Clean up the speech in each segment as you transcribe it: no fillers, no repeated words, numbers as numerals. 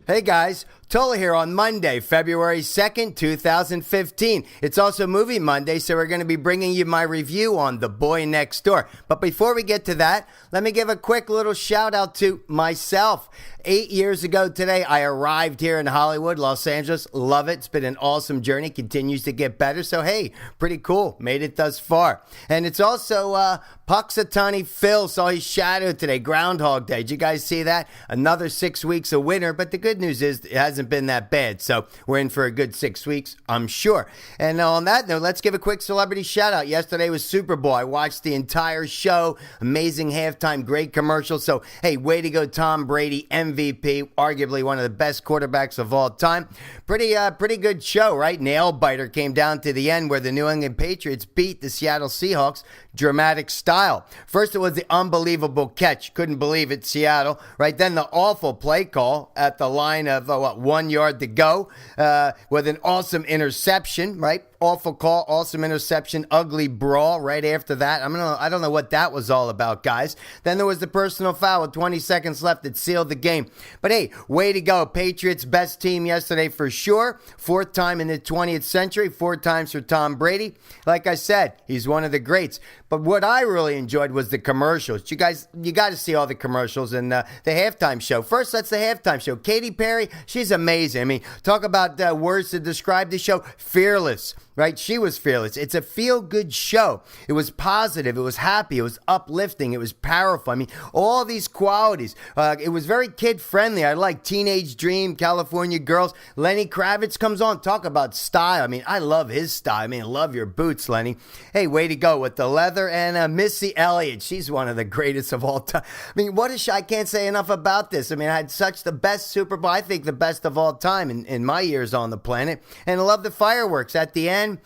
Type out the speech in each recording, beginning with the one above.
Hey guys, Tola here on Monday, February 2nd, 2015. It's also Movie Monday, so we're going to be bringing you my review on The Boy Next Door. But before we get to that, let me give a quick little shout out to myself. 8 years ago today, I arrived here in Hollywood, Los Angeles. Love it. It's been an awesome journey. Continues to get better. So, hey, pretty cool. Made it thus far. And it's also Puxatawny Phil saw his shadow today, Groundhog Day. Did you guys see that? Another 6 weeks of winter, but the good news is it hasn't been that bad. So we're in for a good 6 weeks, I'm sure. And on that note, let's give a quick celebrity shout out. Yesterday was Super Bowl. I watched the entire show. Amazing halftime, great commercial. So, hey, way to go, Tom Brady, MVP, arguably one of the best quarterbacks of all time. Pretty good show, right? Nail biter came down to the end where the New England Patriots beat the Seattle Seahawks. Dramatic style. First, it was the unbelievable catch. Couldn't believe it, Seattle. Right then, the awful play call at the line of 1 yard to go with an awesome interception. Right, awful call, awesome interception, ugly brawl. Right after that, I don't know what that was all about, guys. Then there was the personal foul with 20 seconds left that sealed the game. But hey, way to go, Patriots, best team yesterday for sure. Fourth time in the 20th century, 4 times for Tom Brady. Like I said, he's one of the greats. But what I really enjoyed was the commercials. You got to see all the commercials and the halftime show. First, that's the halftime show. Katy Perry, she's amazing. I mean, talk about words to describe the show. Fearless, right? She was fearless. It's a feel-good show. It was positive. It was happy. It was uplifting. It was powerful. I mean, all these qualities. It was very kid-friendly. I like Teenage Dream, California Girls. Lenny Kravitz comes on. Talk about style. I mean, I love his style. I mean, I love your boots, Lenny. Hey, way to go with the leather. And Missy Elliott, she's one of the greatest of all time. I mean, I can't say enough about this. I mean, I had such the best Super Bowl, I think the best of all time in my years on the planet. And I love the fireworks at the end.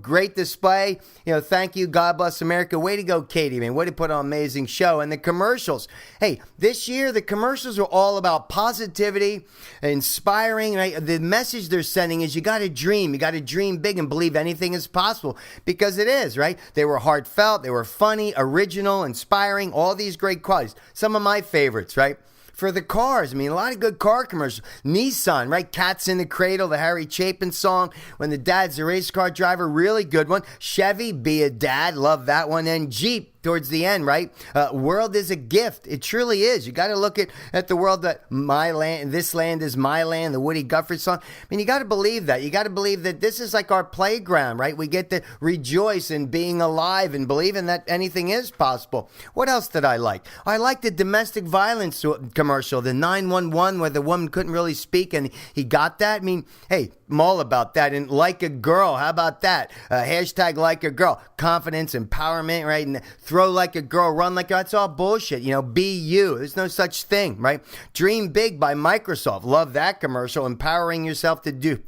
Great display. You know, thank you. God bless America. Way to go, Katie, man. Way to put on an amazing show. And the commercials. Hey, this year, the commercials are all about positivity, inspiring. Right? The message they're sending is you got to dream. You got to dream big and believe anything is possible because it is, right? They were heartfelt. They were funny, original, inspiring, all these great qualities. Some of my favorites, right? For the cars, I mean, a lot of good car commercials. Nissan, right? Cats in the Cradle, the Harry Chapin song. When the dad's a race car driver, really good one. Chevy, Be a Dad, love that one. And Jeep, towards the end, right? World is a gift. It truly is. You got to look at the world that my land, this land is my land, the Woody Guthrie song. I mean, you got to believe that. You got to believe that this is like our playground, right? We get to rejoice in being alive and believing that anything is possible. What else did I like? I liked the domestic violence commercial, the 911 where the woman couldn't really speak and he got that. I mean, hey, I'm all about that. And like a girl, how about that? Hashtag like a girl. Confidence, empowerment, right? And throw like a girl, run like a girl. That's all bullshit. You know, be you. There's no such thing, right? Dream Big by Microsoft. Love that commercial. Empowering yourself to do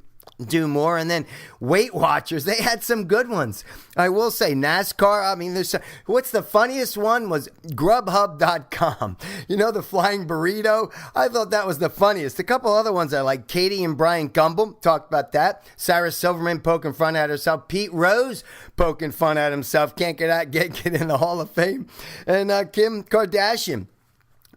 more. And then Weight Watchers, they had some good ones. I will say NASCAR. I mean, what's the funniest one was Grubhub.com. You know, the flying burrito. I thought that was the funniest. A couple other ones I like. Katie and Brian Gumbel talked about that. Sarah Silverman poking fun at herself. Pete Rose poking fun at himself. Can't get in the Hall of Fame. And Kim Kardashian.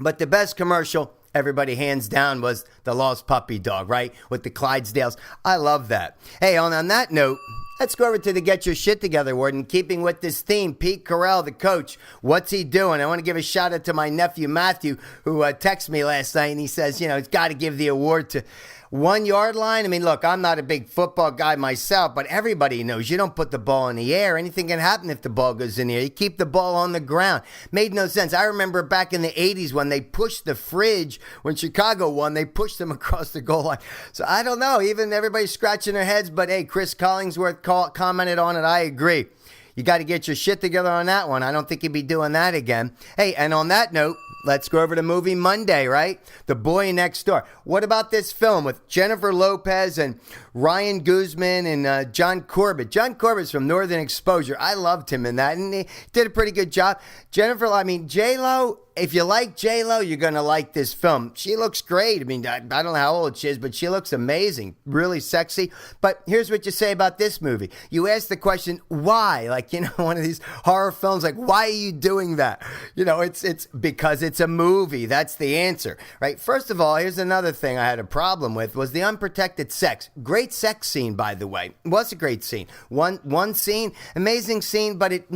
But the best commercial, everybody hands down, was the Lost Puppy Dog, right? With the Clydesdales. I love that. Hey, on that note, let's go over to the Get Your Shit Together award. And keeping with this theme, Pete Carell, the coach, what's he doing? I want to give a shout out to my nephew, Matthew, who texted me last night. And he says, you know, he's got to give the award to 1 yard line. I mean, look, I'm not a big football guy myself, but everybody knows you don't put the ball in the air. Anything can happen if the ball goes in the air. You keep the ball on the ground. Made no sense. I remember back in the 80s when they pushed the fridge, when Chicago won, they pushed them across the goal line. So I don't know. Even everybody's scratching their heads, but hey, Chris Collingsworth commented on it. I agree. You got to get your shit together on that one. I don't think he'd be doing that again. Hey, and on that note, let's go over to Movie Monday, right? The Boy Next Door. What about this film with Jennifer Lopez and Ryan Guzman and John Corbett? John Corbett's from Northern Exposure. I loved him in that, and he did a pretty good job. J-Lo, if you like J-Lo, you're going to like this film. She looks great. I mean, I don't know how old she is, but she looks amazing. Really sexy. But here's what you say about this movie. You ask the question, why? Like, one of these horror films, like, why are you doing that? It's because it's a movie. That's the answer, right? First of all, here's another thing I had a problem with was the unprotected sex. Great sex scene, by the way. It was a great scene. One scene, amazing scene, but it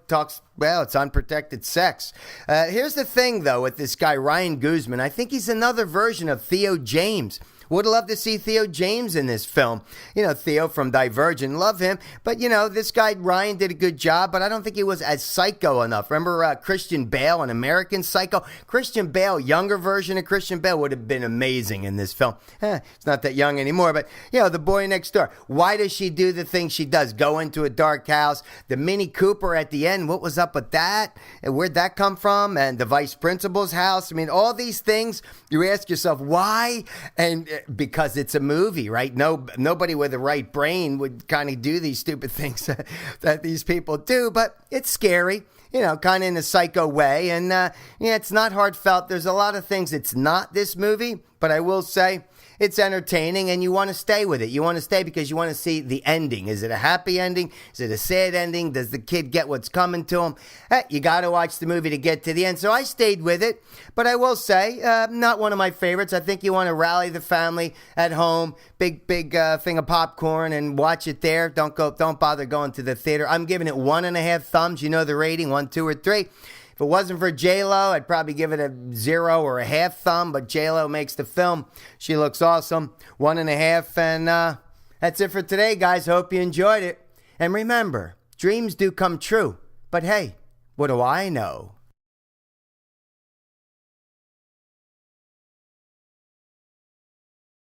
talks, well, it's unprotected sex. Here's the thing, though, with this guy, Ryan Guzman. I think he's another version of Theo James. Would love to see Theo James in this film. Theo from Divergent, love him. But, this guy, Ryan, did a good job, but I don't think he was as psycho enough. Remember Christian Bale, an American Psycho? Christian Bale, younger version of Christian Bale, would have been amazing in this film. It's not that young anymore, but, The Boy Next Door. Why does she do the things she does? Go into a dark house. The Mini Cooper at the end, what was up with that? And where'd that come from? And the vice principal's house. I mean, all these things, you ask yourself, why? And because it's a movie, right? Nobody with a right brain would kind of do these stupid things that these people do, but it's scary, kind of in a psycho way. And, it's not heartfelt. There's a lot of things it's not this movie, but I will say it's entertaining and you want to stay with it. You want to stay because you want to see the ending. Is it a happy ending? Is it a sad ending? Does the kid get what's coming to him? You got to watch the movie to get to the end. So I stayed with it, but I will say, not one of my favorites. I think you want to rally the family at home, big thing of popcorn and watch it there. Don't bother going to the theater. I'm giving it 1.5 thumbs. You know the rating, 1, 2, or 3. If it wasn't for J-Lo, I'd probably give it a 0 or a half thumb, but J-Lo makes the film. She looks awesome. 1.5, and that's it for today, guys. Hope you enjoyed it. And remember, dreams do come true, but hey, what do I know?